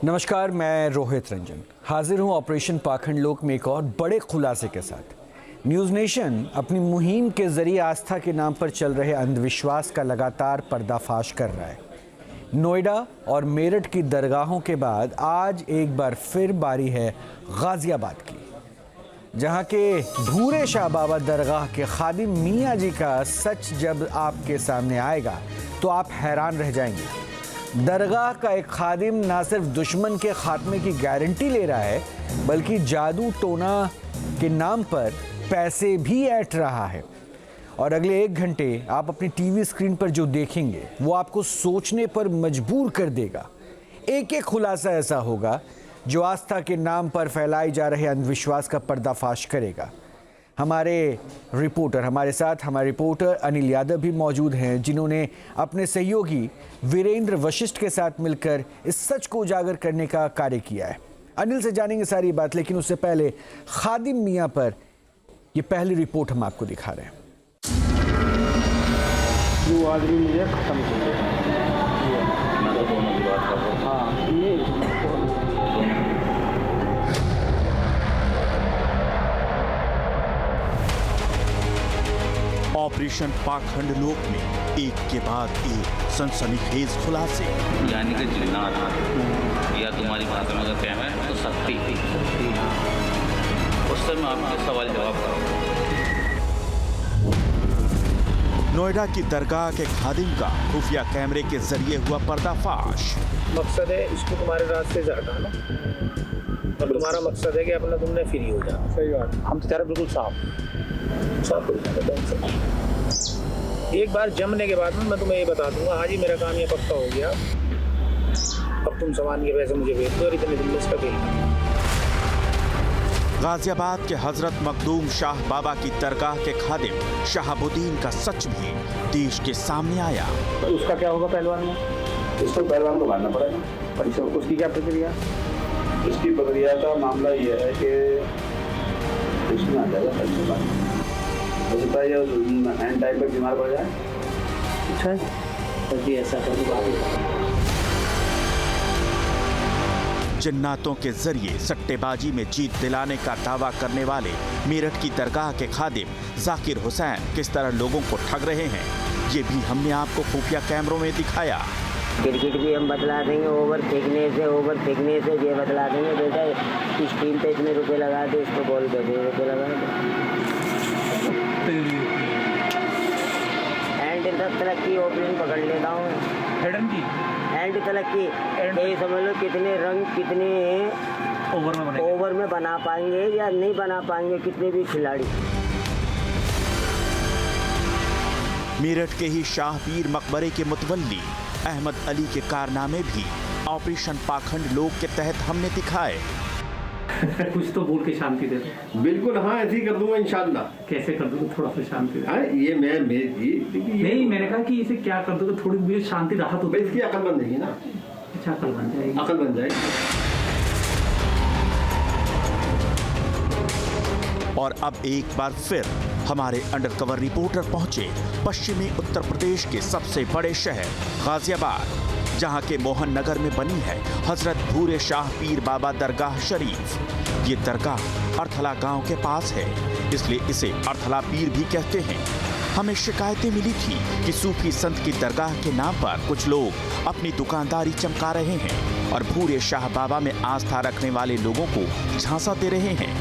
नमस्कार, मैं रोहित रंजन हाजिर हूं ऑपरेशन पाखंड लोक में एक और बड़े खुलासे के साथ। न्यूज़ नेशन अपनी मुहिम के जरिए आस्था के नाम पर चल रहे अंधविश्वास का लगातार पर्दाफाश कर रहा है। नोएडा और मेरठ की दरगाहों के बाद आज एक बार फिर बारी है गाजियाबाद की, जहां के भूरे शाह बाबा दरगाह के खादिम मियाँ जी का सच जब आपके सामने आएगा तो आप हैरान रह जाएंगे। दरगाह का एक खादिम ना सिर्फ दुश्मन के खात्मे की गारंटी ले रहा है, बल्कि जादू टोना के नाम पर पैसे भी ऐंठ रहा है। और अगले 1 घंटे आप अपनी टीवी स्क्रीन पर जो देखेंगे वो आपको सोचने पर मजबूर कर देगा। एक एक खुलासा ऐसा होगा जो आस्था के नाम पर फैलाए जा रहे अंधविश्वास का पर्दाफाश करेगा। हमारे साथ हमारे रिपोर्टर अनिल यादव भी मौजूद हैं, जिन्होंने अपने सहयोगी वीरेंद्र वशिष्ठ के साथ मिलकर इस सच को उजागर करने का कार्य किया है। अनिल से जानेंगे सारी बात, लेकिन उससे पहले खादिम मियाँ पर ये पहली रिपोर्ट हम आपको दिखा रहे हैं। जो आदमी मुझे खत्म किया ऑपरेशन पाखंड लोक में एक के बाद एक सनसनीखेज खुलासे। यानी कि जिन्नात या तुम्हारी भाषा में अगर कहना है तो शक्ति। उससे मैं आपके सवाल जवाब करूँगा। नोएडा की दरगाह के खादिम का खुफिया कैमरे के जरिए हुआ पर्दाफाश। मकसद है इसको तुम्हारे रास्ते से हटाना, और तुम्हारा मकसद है कि अपना तुमने फ्री हो जाना। सही बात, हम तो बिल्कुल साफ हो जाएगा। एक बार जमने के बाद में मैं तुम्हें ये बता दूंगा, हाँ जी मेरा काम ये पक्का हो गया, अब तुम सामान के पैसे मुझे भेज दो और इतने दिन में इसका बिल। गाजियाबाद के हजरत मखदूम शाह बाबा की दरगाह के खादिम शहाबुद्दीन का सच भी देश के सामने आया। तो उसका क्या होगा पहलवान में? उसको पहलवान को मारना पड़ेगा। और उसकी क्या प्रक्रिया? उसकी प्रक्रिया का मामला ये है कि उसमें आ जाएगा खर्च। हो सकता है हैंड टाइम पर बीमार पड़ जाए। अच्छा है, ऐसा जन्नातों के जरिए सट्टेबाजी में जीत दिलाने का दावा करने वाले मेरठ की दरगाह के खादिम जाकिर हुसैन किस तरह लोगों को ठग रहे हैं, ये भी हमने आपको खुफिया कैमरों में दिखाया। क्रिकेट भी हम बतला देंगे, ओवर फेंकने से ये बतला देंगे, बेटा इस टीम पे इतने रुपए लगा दे, इसको बॉल पे इतने रुपए लगा दे। एंड तक की ओपनिंग पकड़ लेता हूँ, एंड तक की यही समझ लो कितने रंग कितने ओवर में बना पाएंगे या नहीं बना पाएंगे कितने भी खिलाड़ी। मेरठ के ही शाहपीर मकबरे के मुतवल्ली अहमद अली के कारनामे भी ऑपरेशन पाखंड लोक के तहत हमने दिखाए। कुछ तो बोल के शांति दे दो। बिल्कुल हाँ, ऐसे ही कर दूंगा इंशाल्लाह। कैसे कर दोगे? थोड़ा सा शांति दे। ये मैं नहीं, मैंने कहा कि इसे क्या कर दोगे, थोड़ी मुझे शांति राहत हो। इसकी अकल बन जाएगी ना। अच्छा, अकल बन जाएगी। अकल बन जाएगी। और अब एक बार फिर हमारे अंडरकवर रिपोर्टर पहुंचे पश्चिमी उत्तर प्रदेश के सबसे बड़े शहर गाजियाबाद, जहां के मोहन नगर में बनी है हजरत भूरे शाह पीर बाबा दरगाह शरीफ। ये दरगाह अर्थला गांव के पास है, इसलिए इसे अर्थला पीर भी कहते हैं। हमें शिकायतें मिली थी कि सूफी संत की दरगाह के नाम पर कुछ लोग अपनी दुकानदारी चमका रहे हैं और भूरे शाह बाबा में आस्था रखने वाले लोगों को झांसा दे रहे हैं।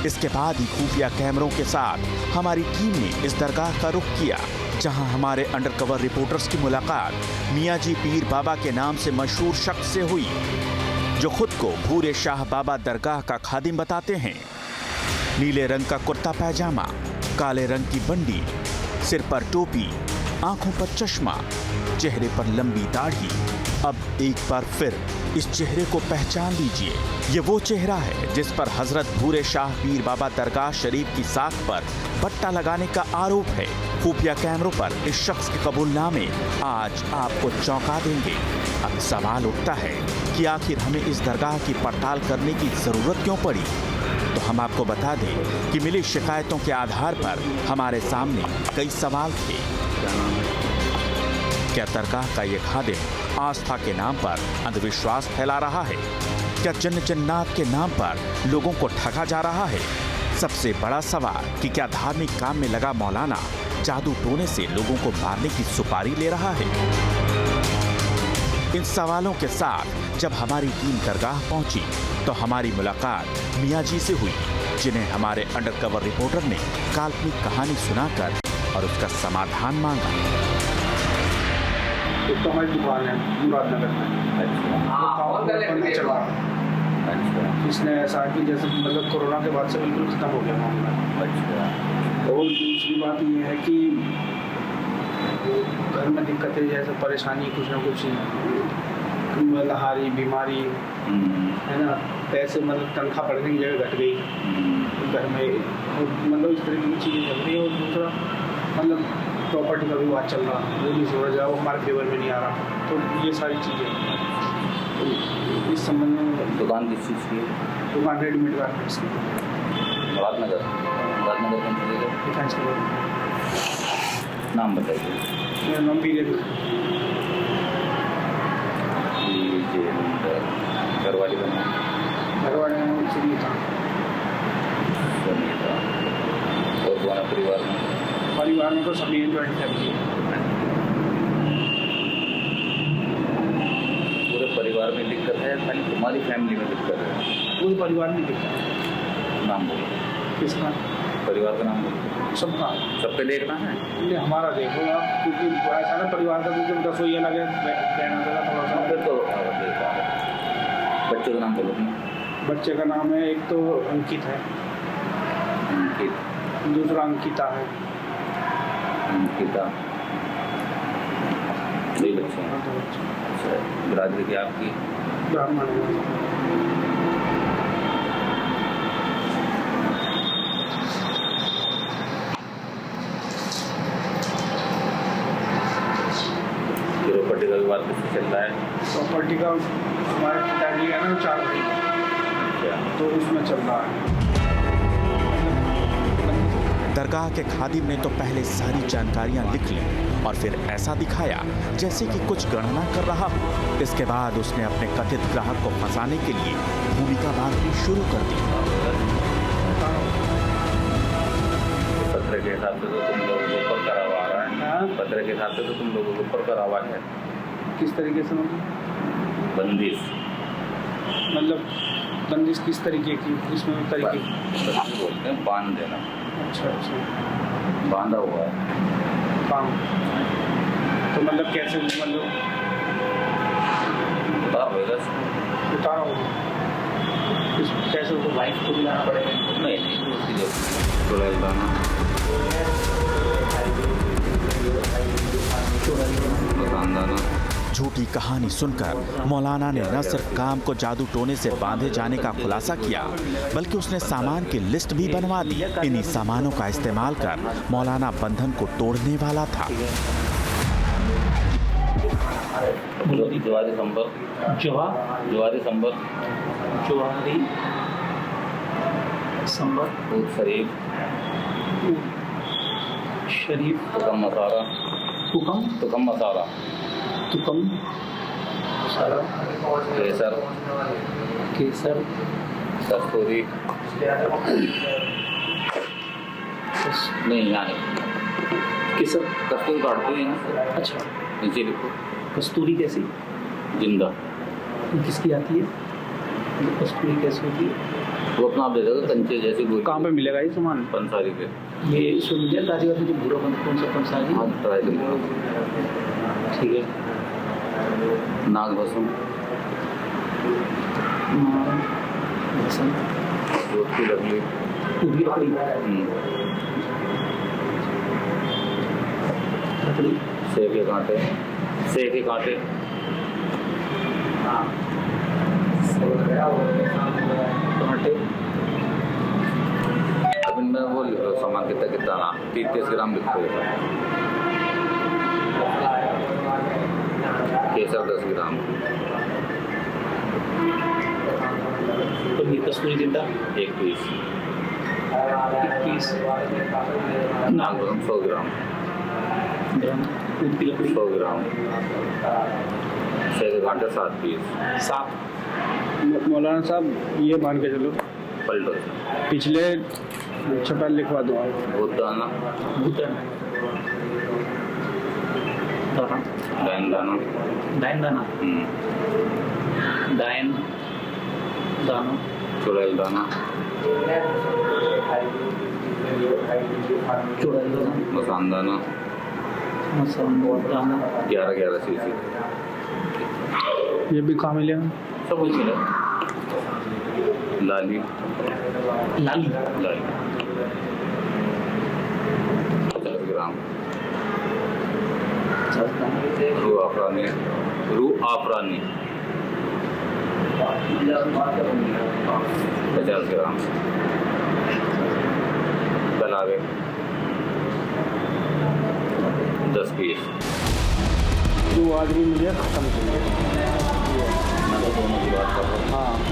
इसके बाद ही खुफिया कैमरों के साथ हमारी टीम ने इस दरगाह का रुख किया, जहां हमारे अंडरकवर रिपोर्टर्स की मुलाकात मियाँ जी पीर बाबा के नाम से मशहूर शख्स से हुई, जो खुद को भूरे शाह बाबा दरगाह का खादिम बताते हैं। नीले रंग का कुर्ता पैजामा, काले रंग की बंडी, सिर पर टोपी, आंखों पर चश्मा, चेहरे पर लंबी दाढ़ी। अब एक बार फिर इस चेहरे को पहचान लीजिए। ये वो चेहरा है जिस पर हजरत भूरे शाह पीर बाबा दरगाह शरीफ की साख पर पट्टा लगाने का आरोप है। खुफिया कैमरों पर इस शख्स के कबूलनामे आज आपको चौंका देंगे। अब सवाल उठता है कि आखिर हमें इस दरगाह की पड़ताल करने की जरूरत क्यों पड़ी। तो हम आपको बता दें कि मिली शिकायतों के आधार पर हमारे सामने कई सवाल थे। क्या दरगाह का ये खादिम आस्था के नाम पर अंधविश्वास फैला रहा है? क्या जन्नत के नाम पर लोगों को ठगा जा रहा है? सबसे बड़ा सवाल कि क्या धार्मिक काम में लगा मौलाना जादू टोने से लोगों को मारने की सुपारी ले रहा है? इन सवालों के साथ जब हमारी टीम दरगाह पहुंची तो हमारी मुलाकात मियां जी से हुई, जिन्हें हमारे अंडरकवर रिपोर्टर ने काल्पनिक कहानी सुनाकर और उसका समाधान मांगा। एक तो हमारी दुकान है मुरादनगर में। अच्छा। इसने ऐसा कि जैसे मतलब कोरोना के बाद से बिल्कुल खत्म हो गया मामला। अच्छा। और दूसरी बात ये है कि घर में दिक्कतें जैसे परेशानी कुछ ना कुछ लहारी बीमारी है ना, पैसे मतलब तनख्वाह बढ़ने की जगह घट गई घर में, मतलब इस तरह की चीज़ें चल रही है। और दूसरा मतलब प्रॉपर्टी का विवाद चल रहा, वो भी हो रहा, वो हमारे फेवर में नहीं आ रहा। तो ये सारी चीज़ें तो इस संबंध में। दुकान किस चीज़ की है? दुकान रेडीमेड गारमेंट्स की। मुरादनगर कौन सी जगह? डिफेंस के नाम बताइए। मेरा नाम वीरेंद्र। घर वाली का नाम? घर वाले का नाम सुनीता। और कौन है परिवार में? परिवार में तो सभी जॉइंट फैमिली है। पूरे परिवार में दिक्कत है, खाली तुम्हारी फैमिली में दिक्कत है? पूरे परिवार में दिक्कत है। नाम बोलो। किसका? परिवार का नाम बोलो। सबका। सब पे देखना है? ये हमारा देखो आप, क्योंकि ऐसा ना परिवार का क्योंकि रसोई अलग है, रहना थोड़ा सा। फिर तो देखा। बच्चे का नाम बोलो। बच्चे का नाम है, एक तो अंकित है, अंकित। दूसरा अंकिता है। अंकिता। दो बच्चे हैं। अच्छा, बिरादरी की आपकी? ब्राह्मण है। प्रॉपर्टी का विवाद किससे चल रहा है? प्रॉपर्टी का हमारे पिताजी है ना 4 भाई, तो उसमें चल रहा है। दरगाह के खादिम ने तो पहले सारी जानकारियां लिख ली और फिर ऐसा दिखाया जैसे कि कुछ गणना कर रहा हो। इसके बाद उसने अपने कथित ग्राहक को फंसाने के लिए भूमिका बांधनी शुरू कर दी। पत्र के हिसाब से तो तुम लोगों को ऊपर करा हुआ आ रहा है। पत्र के हिसाब से तो तुम लोगों को ऊपर करा हुआ है। किस तरीके से? मतलब बंदिश। मतलब बंदिश किस तरीके की? इसमें तरीके बोलते हैं बांध देना। अच्छा अच्छा। बांधा हुआ है काम। तो मतलब कैसे? मतलब उतारा होगा कैसे? उसको वाइफ को भी लाना पड़ेगा? नहीं उसकी जब थोड़ा लाना झूठी कहानी सुनकर मौलाना ने न सिर्फ काम को जादू टोने से बांधे जाने का खुलासा किया, बल्कि उसने सामान की लिस्ट भी बनवा दी। इन्हीं सामानों का इस्तेमाल कर मौलाना बंधन को तोड़ने वाला था। जवारी संबर, जवारी संबर, जवारी संबर, शरीफ, शरीफ, तुकम मसाला, तुकम मसाला, तुकम मसाला, केसर, केसर, कस्तूरी, नहीं यहाँ केसर, कस्तूरी काटते हैं यहाँ से। अच्छा, नीचे लिखो। कस्तूरी कैसी? जिंदा। किसकी आती है? कस्तूरी कैसी होती है? वो अपना आप दे दोगे कंचे जैसी गोली। कहाँ पे मिलेगा ये सामान? पंसारी पे। ये इसमें मिल जाए गाजीपुर में जो भूरा कौन सा पंसारी? हाँ ट्राई करिए। ठीक है। नाग भस्म, दूध की लकड़ी, दूध की लकड़ी, लकड़ी, सेब के कांटे, सेब के कांटे, टमाटे। अब इनमें वो लिख लो सामान कितना कितना ना 30 ग्राम लिख लो। केसर 10 ग्राम, पनीर कस्तूरी जिंदा 1 पीस, 1 पीस, नाग भस्म 100 ग्राम, दूध की लकड़ी 100 ग्राम, 6 घंटे 7 पीस। साफ मौलाना साहब ये मान के चलो पलटो पिछले छपा लिखवा दो आप। भूतदाना डाइन दाना डाइन दाना डाइन दाना चुड़ैल दाना चुड़ैल दाना मसान दाना मसाला दाना 11 सीसी ये भी कहाँ मिलेगा? सब कुछ मिला। लाली लाली 50 ग्राम। रू आफरानी 50 ग्राम। कलावे 10 पीस। जो आदमी मुझे खत्म चाहिए। दोनों की बात कर रहा हूँ।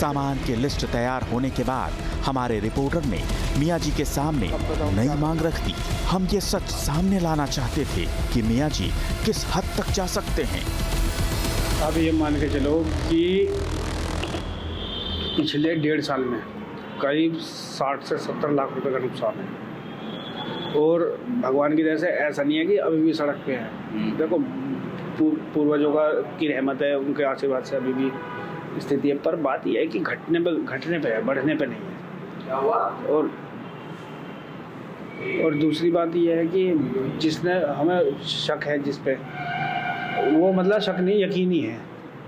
सामान की लिस्ट तैयार होने के बाद हमारे रिपोर्टर ने मियाँ जी के सामने नई मांग रख दी। हम ये सच सामने लाना चाहते थे कि मियाँ जी किस हद तक जा सकते हैं। अब ये मान के चलो कि पिछले 1.5 साल में करीब 60 से 70 लाख रुपए का नुकसान है। और भगवान की दया से ऐसा नहीं है कि अभी भी सड़क पे है। देखो पूर्वजों की रहमत है, उनके आशीर्वाद से अभी भी स्थिति है। पर बात यह है कि घटने पे है, बढ़ने पे नहीं है। और दूसरी बात यह है कि जिसने हमें शक है जिस पे, वो मतलब शक नहीं यकीनी है।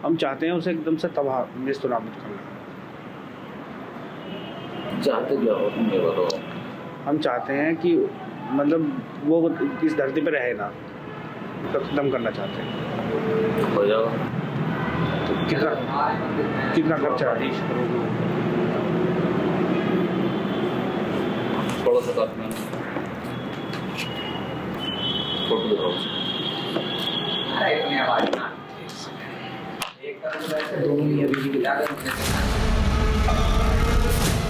हम चाहते हैं उसे एकदम से तबाह नेस्तनाबूद करना। चाहते क्या हो तुम ये बताओ? हम चाहते हैं कि मतलब वो इस धरती पे रहे ना, खत्म करना चाहते हैं। हो जाओ तो कितना खर्चा है? थोड़ा सा काट में फोटो दिखाओ।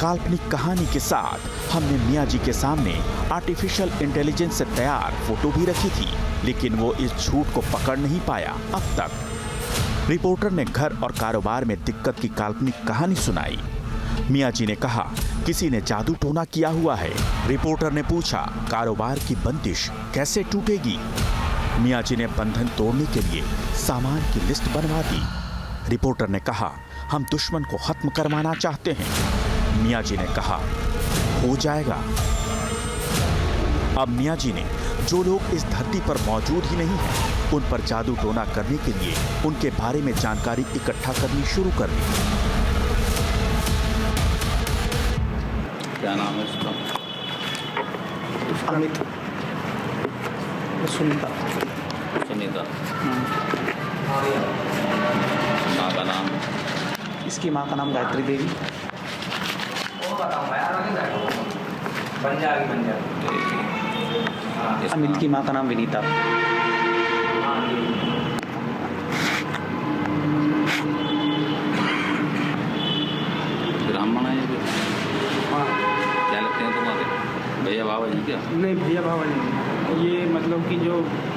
काल्पनिक कहानी के साथ हमने मियाँ जी के सामने आर्टिफिशियल इंटेलिजेंस से तैयार फोटो भी रखी थी, लेकिन वो इस झूठ को पकड़ नहीं पाया अब तक। रिपोर्टर ने घर और कारोबार में दिक्कत की काल्पनिक कहानी सुनाई। मियाँ जी ने कहा किसी ने जादू टोना किया हुआ है। रिपोर्टर ने पूछा कारोबार की बंदिश कैसे टूटेगी। मियाँ जी ने बंधन तोड़ने के लिए सामान की लिस्ट बनवा दी। रिपोर्टर ने कहा हम दुश्मन को खत्म करवाना चाहते हैं। मियाँ जी ने कहा हो जाएगा। अब मियाँ जी ने जो लोग इस धरती पर मौजूद ही नहीं हैं, उन पर जादू टोना करने के लिए उनके बारे में जानकारी इकट्ठा करनी शुरू कर दी। क्या नाम है इसका? अमित सुनीता सुनीता। माँ का नाम? इसकी माँ का नाम गायत्री देवी। अमित की माँ का नाम विनीता। ब्राह्मण है ये भी? क्या लगते हैं तुम्हारे भैया भाव है क्या? नहीं भैया भाव नहीं, ये मतलब कि जो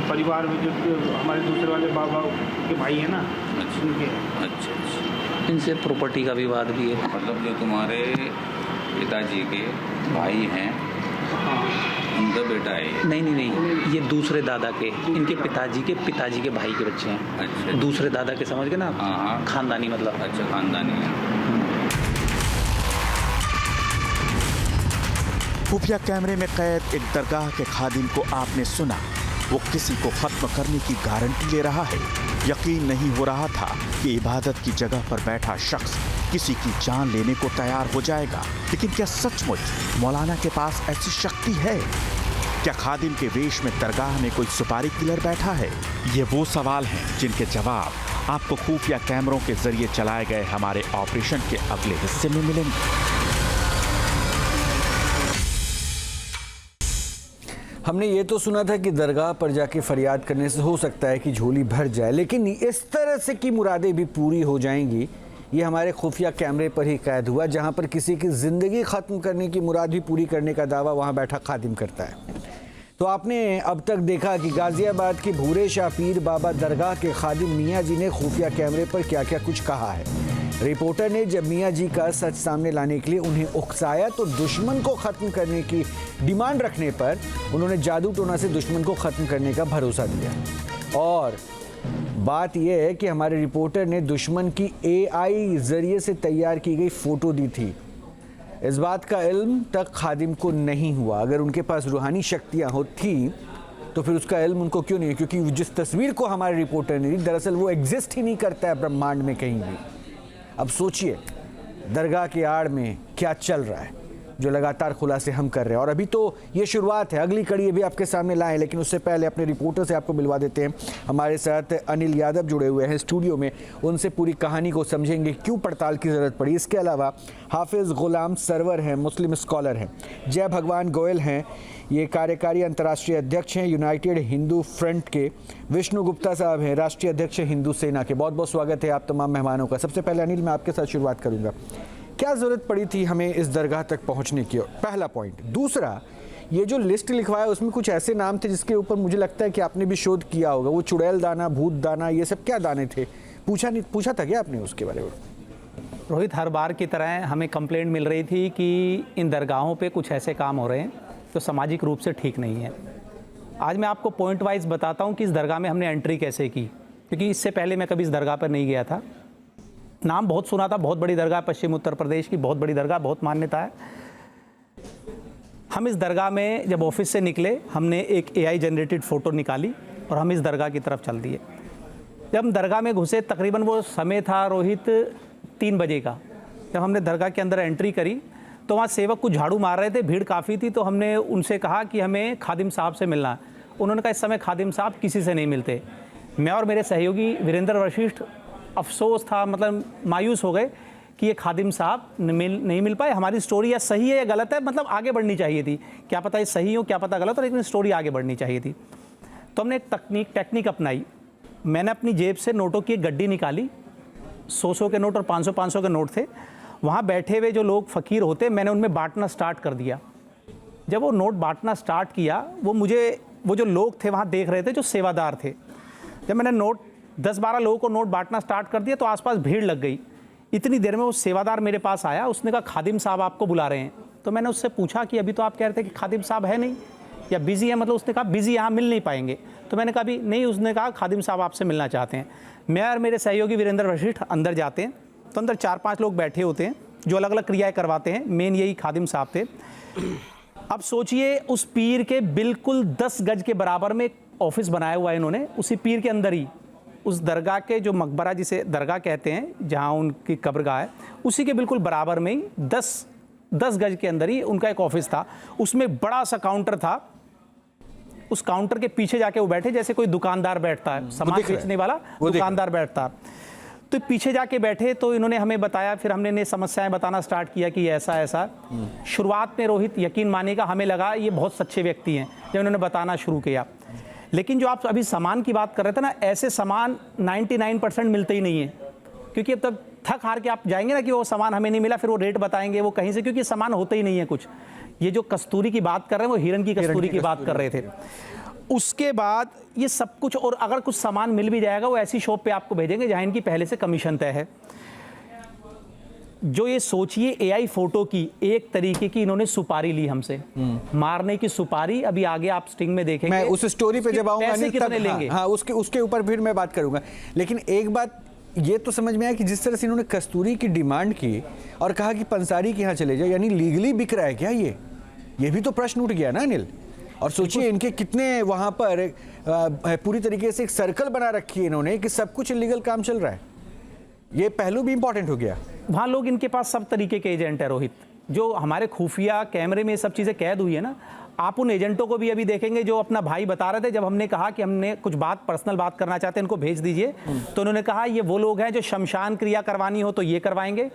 परिवार में जो हमारे दूसरे वाले बाबा के भाई है ना, उनके। अच्छा। इनसे प्रॉपर्टी का विवाद भी है। मतलब जो तुम्हारे पिताजी के भाई हैं, उनका बेटा है ये? नहीं, ये दूसरे दादा के, इनके पिताजी के भाई के बच्चे हैं। अच्छा। दूसरे दादा के, समझ गए ना? हाँ। खानदानी मतलब। अच्छा, खानदानी है। खुफिया कैमरे में कैद एक दरगाह के खादिम को आपने सुना। वो किसी को खत्म करने की गारंटी ले रहा है। यकीन नहीं हो रहा था कि इबादत की जगह पर बैठा शख्स किसी की जान लेने को तैयार हो जाएगा। लेकिन क्या सचमुच मौलाना के पास ऐसी शक्ति है? क्या खादिम के वेश में दरगाह में कोई सुपारी किलर बैठा है? ये वो सवाल हैं जिनके जवाब आपको खुफिया कैमरों के जरिए चलाए गए हमारे ऑपरेशन के अगले हिस्से में मिलेंगे। हमने ये तो सुना था कि दरगाह पर जाके फरियाद करने से हो सकता है कि झोली भर जाए, लेकिन इस तरह से की मुरादें भी पूरी हो जाएंगी, ये हमारे खुफिया कैमरे पर ही कैद हुआ, जहां पर किसी की ज़िंदगी ख़त्म करने की मुराद भी पूरी करने का दावा वहां बैठा खादिम करता है। तो आपने अब तक देखा कि गाजियाबाद के भूरे शाह पीर बाबा दरगाह के खादिम मियाँ जी ने खुफिया कैमरे पर क्या क्या कुछ कहा है। रिपोर्टर ने जब मियाँ जी का सच सामने लाने के लिए उन्हें उकसाया तो दुश्मन को ख़त्म करने की डिमांड रखने पर उन्होंने जादू टोना से दुश्मन को ख़त्म करने का भरोसा दिया। और बात यह है कि हमारे रिपोर्टर ने दुश्मन की AI ज़रिए से तैयार की गई फ़ोटो दी थी। इस बात का इल्म तक खादिम को नहीं हुआ। अगर उनके पास रूहानी शक्तियाँ होती तो फिर उसका इल्म उनको क्यों नहीं है, क्योंकि जिस तस्वीर को हमारे रिपोर्टर ने दी दरअसल वो एग्जिस्ट ही नहीं करता है ब्रह्मांड में कहीं भी। अब सोचिए दरगाह की आड़ में क्या चल रहा है, जो लगातार खुलासे हम कर रहे हैं। और अभी तो ये शुरुआत है, अगली कड़ी भी आपके सामने लाएं, लेकिन उससे पहले अपने रिपोर्टर से आपको मिलवा देते हैं। हमारे साथ अनिल यादव जुड़े हुए हैं स्टूडियो में, उनसे पूरी कहानी को समझेंगे, क्यों पड़ताल की ज़रूरत पड़ी। इसके अलावा हाफिज़ गुलाम सरवर हैं, मुस्लिम स्कॉलर हैं। जय भगवान गोयल हैं, ये कार्यकारी अंतर्राष्ट्रीय अध्यक्ष हैं यूनाइटेड हिंदू फ्रंट के। विष्णु गुप्ता साहब हैं, राष्ट्रीय अध्यक्ष हिंदू सेना के। बहुत बहुत स्वागत है आप तमाम मेहमानों का। सबसे पहले अनिल, मैं आपके साथ शुरुआत करूँगा। क्या ज़रूरत पड़ी थी हमें इस दरगाह तक पहुंचने की, पहला पॉइंट। दूसरा, ये जो लिस्ट लिखवाया उसमें कुछ ऐसे नाम थे जिसके ऊपर मुझे लगता है कि आपने भी शोध किया होगा। वो चुड़ैल दाना, भूत दाना, ये सब क्या दाने थे? पूछा था क्या आपने उसके बारे में? रोहित, हर बार की तरह हमें कंप्लेंट मिल रही थी कि इन दरगाहों पे कुछ ऐसे काम हो रहे हैं जो सामाजिक रूप से ठीक नहीं है। आज मैं आपको पॉइंट वाइज बताता हूँ कि इस दरगाह में हमने एंट्री कैसे की, क्योंकि इससे पहले मैं कभी इस दरगाह पर नहीं गया था। नाम बहुत सुना था, बहुत बड़ी दरगाह, पश्चिम उत्तर प्रदेश की बहुत बड़ी दरगाह, बहुत मान्यता है। हम इस दरगाह में जब ऑफिस से निकले, हमने एक AI जनरेटेड फ़ोटो निकाली और हम इस दरगाह की तरफ चल दिए। जब हम दरगाह में घुसे, तकरीबन वो समय था रोहित 3 बजे का। जब हमने दरगाह के अंदर एंट्री करी तो वहाँ सेवक कुछ झाड़ू मार रहे थे, भीड़ काफ़ी थी। तो हमने उनसे कहा कि हमें खादिम साहब से मिलना है। उन्होंने कहा इस समय खादिम साहब किसी से नहीं मिलते। मैं और मेरे सहयोगी वीरेंद्र वशिष्ठ अफसोस था, मतलब मायूस हो गए कि ये खादिम साहब नहीं मिल पाए। हमारी स्टोरी या सही है या गलत है, मतलब आगे बढ़नी चाहिए थी। क्या पता ये सही हो, क्या पता गलत हो, लेकिन स्टोरी आगे बढ़नी चाहिए थी। तो हमने एक टेक्निक अपनाई। मैंने अपनी जेब से नोटों की एक गड्डी निकाली, 100 के नोट और 500 के नोट थे। वहाँ बैठे हुए जो लोग फ़कीर होते, मैंने उनमें बांटना स्टार्ट कर दिया। जब वो नोट बांटना स्टार्ट किया, वो जो लोग थे वहाँ देख रहे थे, जो सेवादार थे। जब मैंने 10-12 लोगों को नोट बांटना स्टार्ट कर दिया तो आसपास भीड़ लग गई। इतनी देर में वो सेवादार मेरे पास आया, उसने कहा खादिम साहब आपको बुला रहे हैं। तो मैंने उससे पूछा कि अभी तो आप कह रहे थे कि खादिम साहब है नहीं या बिज़ी है, मतलब उसने कहा बिज़ी, यहाँ मिल नहीं पाएंगे। तो मैंने कहा भी नहीं, उसने कहा खादिम साहब आपसे मिलना चाहते हैं। मैं और मेरे सहयोगी वीरेंद्र वशिष्ठ अंदर जाते हैं तो अंदर 4-5 लोग बैठे होते हैं जो अलग अलग क्रियाएँ करवाते हैं। मेन यही खादिम साहब थे। अब सोचिए, उस पीर के बिल्कुल 10 गज के बराबर में ऑफिस बनाया हुआ है इन्होंने। उसी पीर के अंदर ही उस दरगाह के जो मकबरा, जिसे दरगाह कहते हैं, जहाँ उनकी कब्रगाह है, उसी के बिल्कुल बराबर में ही 10 गज के अंदर ही उनका एक ऑफिस था। उसमें बड़ा सा काउंटर था। उस काउंटर के पीछे जाके वो बैठे जैसे कोई दुकानदार बैठता है, सामान बेचने वाला दुकानदार बैठता। तो पीछे जाके बैठे तो इन्होंने हमें बताया, फिर हमने समस्याएं बताना स्टार्ट किया कि ऐसा ऐसा। शुरुआत में रोहित यकीन मानेगा, हमें लगा ये बहुत सच्चे व्यक्ति हैं जब इन्होंने बताना शुरू किया। लेकिन जो आप अभी सामान की बात कर रहे थे ना, ऐसे सामान 99% मिलते ही नहीं है। क्योंकि अब तक थक हार के आप जाएंगे ना कि वो सामान हमें नहीं मिला, फिर वो रेट बताएंगे वो कहीं से, क्योंकि सामान होते ही नहीं है कुछ। ये जो कस्तूरी की बात कर रहे हैं वो हिरन की कस्तूरी की बात कर रहे थे। उसके बाद ये सब कुछ, और अगर कुछ सामान मिल भी जाएगा वो ऐसी शॉप पे आपको भेजेंगे जहां इनकी पहले से कमीशन तय है। जो ये सोचिए AI फोटो की एक तरीके की इन्होंने सुपारी ली हमसे, मारने की सुपारी। अभी आगे आप स्टिंग में देखेंगे, मैं उस स्टोरी पे जब आऊंगा पैसे कितने लेंगे, हाँ उसके ऊपर फिर मैं बात करूंगा। लेकिन एक बात ये तो समझ में आया कि जिस तरह से इन्होंने कस्तूरी की डिमांड की और कहा कि पंसारी के यहाँ चले जाए, यानी लीगली बिक रहा है क्या ये भी तो प्रश्न उठ गया ना अनिल। और सोचिए इनके कितने वहाँ पर पूरी तरीके से एक सर्कल बना रखी है इन्होंने कि सब कुछ इलीगल काम चल रहा है। ये पहलू भी इंपॉर्टेंट हो गया। वहाँ लोग, इनके पास सब तरीके के एजेंट है रोहित। जो हमारे खुफिया कैमरे में सब चीज़ें कैद हुई है ना, आप उन एजेंटों को भी अभी देखेंगे जो अपना भाई बता रहे थे। जब हमने कहा कि हमने कुछ पर्सनल बात करना चाहते हैं, इनको भेज दीजिए, तो उन्होंने कहा ये वो लोग हैं जो शमशान क्रिया करवानी हो तो ये करवाएंगे,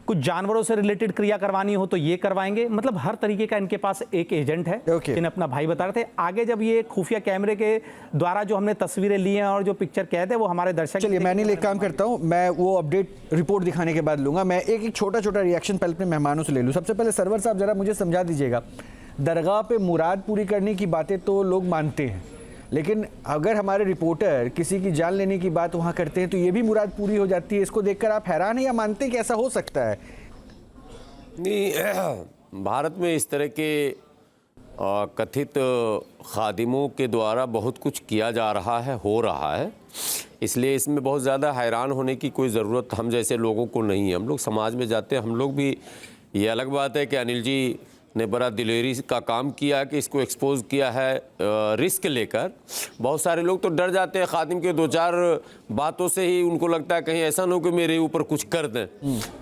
कुछ जानवरों से रिलेटेड क्रिया करवानी हो तो ये करवाएंगे। मतलब हर तरीके का इनके पास एक एजेंट है, जिन्हें अपना भाई बता रहे थे। आगे जब ये खुफिया कैमरे के द्वारा जो हमने तस्वीरें ली हैं और जो पिक्चर कैद है वो हमारे दर्शक, चलिए मैं नहीं, एक काम करता हूँ, मैं वो अपडेट रिपोर्ट दिखाने के बाद लूंगा। मैं एक छोटा रिएक्शन पहले अपने मेहमानों से ले लूँ। सबसे पहले सरवर साहब जरा मुझे समझा दीजिएगा, दरगाह पे मुराद पूरी करने की बातें तो लोग मानते हैं, लेकिन अगर हमारे रिपोर्टर किसी की जान लेने की बात वहाँ करते हैं तो ये भी मुराद पूरी हो जाती है। इसको देखकर आप हैरान हैं या मानते हैं कि ऐसा हो सकता है? नहीं, भारत में इस तरह के कथित खादिमों के द्वारा बहुत कुछ किया जा रहा है, हो रहा है, इसलिए इसमें बहुत ज़्यादा हैरान होने की कोई ज़रूरत हम जैसे लोगों को नहीं है। हम लोग समाज में जाते हैं, हम लोग भी, ये अलग बात है कि अनिल जी ने बड़ा दिलेरी का काम किया कि इसको एक्सपोज किया है रिस्क लेकर। बहुत सारे लोग तो डर जाते हैं खादिम के 2-4 बातों से ही, उनको लगता है कहीं ऐसा ना हो कि मेरे ऊपर कुछ कर दें।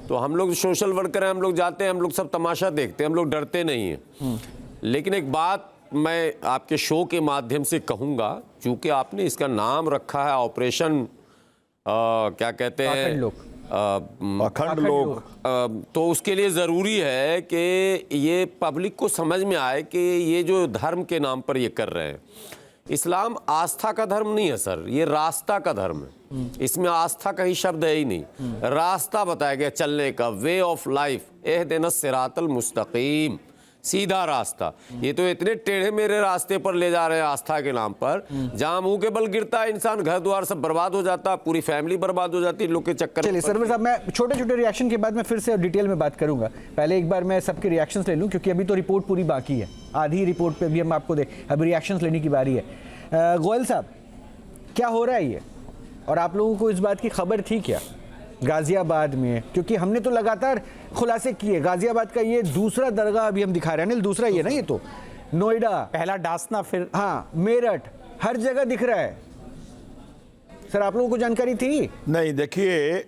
तो हम लोग सोशल वर्कर हैं, हम लोग जाते हैं, हम लोग सब तमाशा देखते हैं, हम लोग डरते नहीं हैं। लेकिन एक बात मैं आपके शो के माध्यम से कहूँगा, चूँकि आपने इसका नाम रखा है ऑपरेशन क्या कहते हैं अखंड लोग, तो उसके लिए ज़रूरी है कि ये पब्लिक को समझ में आए कि ये जो धर्म के नाम पर ये कर रहे हैं, इस्लाम आस्था का धर्म नहीं है सर, ये रास्ता का धर्म है। इसमें आस्था का ही शब्द है ही नहीं, रास्ता बताया गया चलने का, वे ऑफ लाइफ, एहदिनस सिरातल मुस्तकीम, सीधा रास्ता। ये तो इतने टेढ़े मेरे रास्ते पर ले जा रहे हैं आस्था के नाम पर, जहां मुंह के बल गिरता है इंसान, घर द्वार सब बर्बाद हो जाता है, पूरी फैमिली बर्बाद हो जाती है लोग के चक्कर। चलिए सरवर साहब, मैं छोटे छोटे रिएक्शन के बाद मैं फिर से डिटेल में बात करूंगा। पहले एक बार मैं सबके रिएक्शंस ले लूं, क्योंकि अभी तो रिपोर्ट पूरी बाकी है, आधी रिपोर्ट पे भी हम आपको अब रिएक्शंस लेने की बारी है। गोयल साहब, क्या हो रहा है ये, और आप लोगों को इस बात की खबर थी क्या गाजियाबाद में? क्योंकि हमने तो लगातार खुलासे किए, गाजियाबाद का ये दूसरा दरगाह अभी हम दिखा रहे हैं। अनिल, दूसरा ये ना, ये तो नोएडा, पहला डासना, फिर हाँ मेरठ, हर जगह दिख रहा है। सर आप लोगों को जानकारी थी? नहीं, देखिए,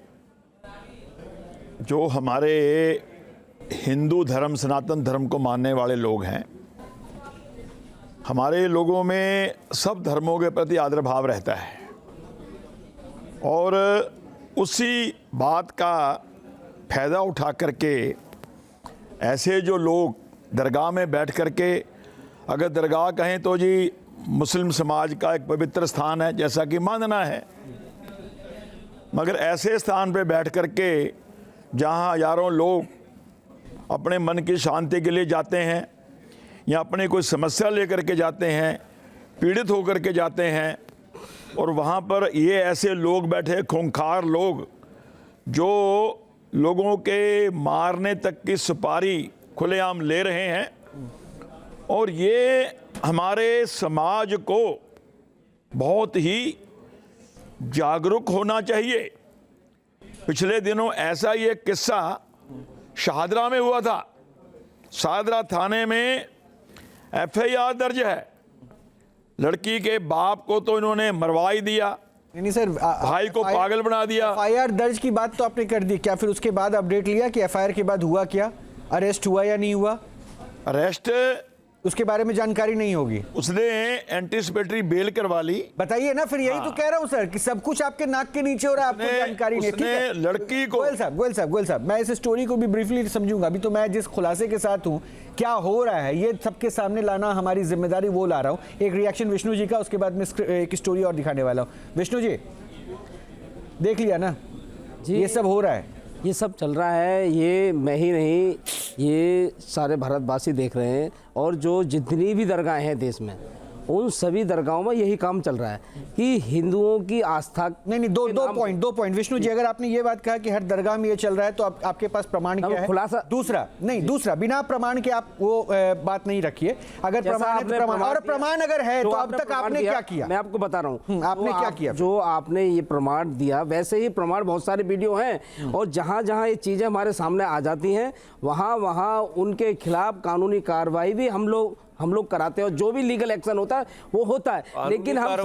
जो हमारे हिंदू धर्म, सनातन धर्म को मानने वाले लोग हैं, हमारे लोगों में सब धर्मों के प्रति आदर भाव रहता है, और उसी बात का फ़ायदा उठा करके ऐसे जो लोग दरगाह में बैठ करके, अगर दरगाह कहें तो जी मुस्लिम समाज का एक पवित्र स्थान है जैसा कि मानना है, मगर ऐसे स्थान पे बैठ करके जहां हजारों लोग अपने मन की शांति के लिए जाते हैं या अपने कोई समस्या लेकर के जाते हैं, पीड़ित होकर के जाते हैं, और वहाँ पर ये ऐसे लोग बैठे, खूंखार लोग, जो लोगों के मारने तक की सुपारी खुलेआम ले रहे हैं, और ये हमारे समाज को बहुत ही जागरूक होना चाहिए। पिछले दिनों ऐसा ही एक किस्सा शाहदरा में हुआ था। शाहदरा थाने में FIR दर्ज है, लड़की के बाप को तो इन्होंने मरवा ही दिया, नहीं सर, भाई को पागल बना दिया। FIR दर्ज की बात तो आपने कर दी, क्या फिर उसके बाद अपडेट लिया कि FIR के बाद हुआ क्या, अरेस्ट हुआ या नहीं हुआ? अरेस्ट, उसके बारे में जानकारी नहीं होगी। उसने एंटीसिपेटरी बेल करवा ली। बताइए ना, फिर यही तो कह रहा हूं सर कि सब कुछ आपके नाक के नीचे हो रहा है, आपको जानकारी नहीं। ठीक है, लड़की को, गोयल साहब, मैं इस स्टोरी को भी ब्रीफली समझूंगा। अभी तो मैं जिस खुलासे के साथ हूं, क्या हो रहा है ये सबके सामने लाना हमारी जिम्मेदारी, वो ला रहा हूं। एक रिएक्शन विष्णु जी का, उसके बाद मैं एक स्टोरी और दिखाने वाला हूं। विष्णु जी, देख लिया ना जी, ये सब हो रहा है, ये सब चल रहा है, ये मैं ही नहीं, ये सारे भारतवासी देख रहे हैं, और जो जितनी भी दरगाहें हैं देश में, उन सभी दरगाहों में यही काम चल रहा है कि हिंदुओं की आस्था। नहीं, दो पॉइंट विष्णु जी, अगर आपने ये बात कहा कि हर दरगाह में ये चल रहा है, तो आपके पास प्रमाण क्या है? खुलासा दूसरा बिना प्रमाण के आप वो बात नहीं रखिए। अगर प्रमाण है तो प्रमाण, और प्रमाण अगर है तो अब तक आपने क्या किया? मैं आपको बता रहा हूँ आपने क्या किया। जो आपने ये प्रमाण दिया, वैसे ही प्रमाण बहुत सारे वीडियो हैं, और जहाँ जहाँ ये चीजें हमारे सामने आ जाती हैं, वहाँ उनके खिलाफ कानूनी कार्रवाई भी हम लोग कराते हैं, और जो भी लीगल एक्शन होता है वो होता है। लेकिन हम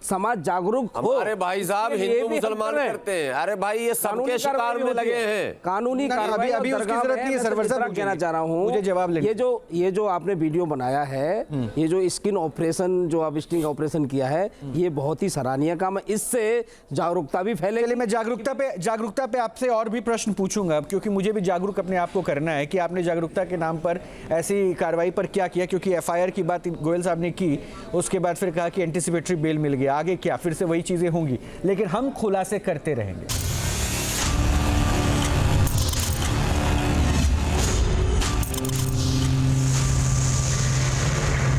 समाज जागरूक हो। अरे भाई साहब, हिंदू मुसलमान करते हैं, अरे भाई ये सबके शिकार में लगे हैं। कानूनी कार्रवाई अभी उसकी जरूरत नहीं है। सरवर साहब, कहना चाह रहा हूँ, मुझे जवाब लेने। ये जो आपने वीडियो बनाया है, ये जो स्किन ऑपरेशन, जो आप स्टिंग ऑपरेशन किया है, ये बहुत ही सराहनीय काम है। इससे जागरूकता भी फैले। चलिए, मैं जागरूकता पे आपसे और भी प्रश्न पूछूंगा, क्योंकि मुझे भी जागरूक अपने आप को करना है कि आपने जागरूकता के नाम पर ऐसी कार्रवाई पर क्या किया। क्योंकि FIR की बात गोयल साहब ने की, उसके बाद फिर कहा कि एंटीसिपेटरी बेल मिल गया, आगे क्या, फिर से वही चीजें होंगी। लेकिन हम खुलासे करते रहेंगे।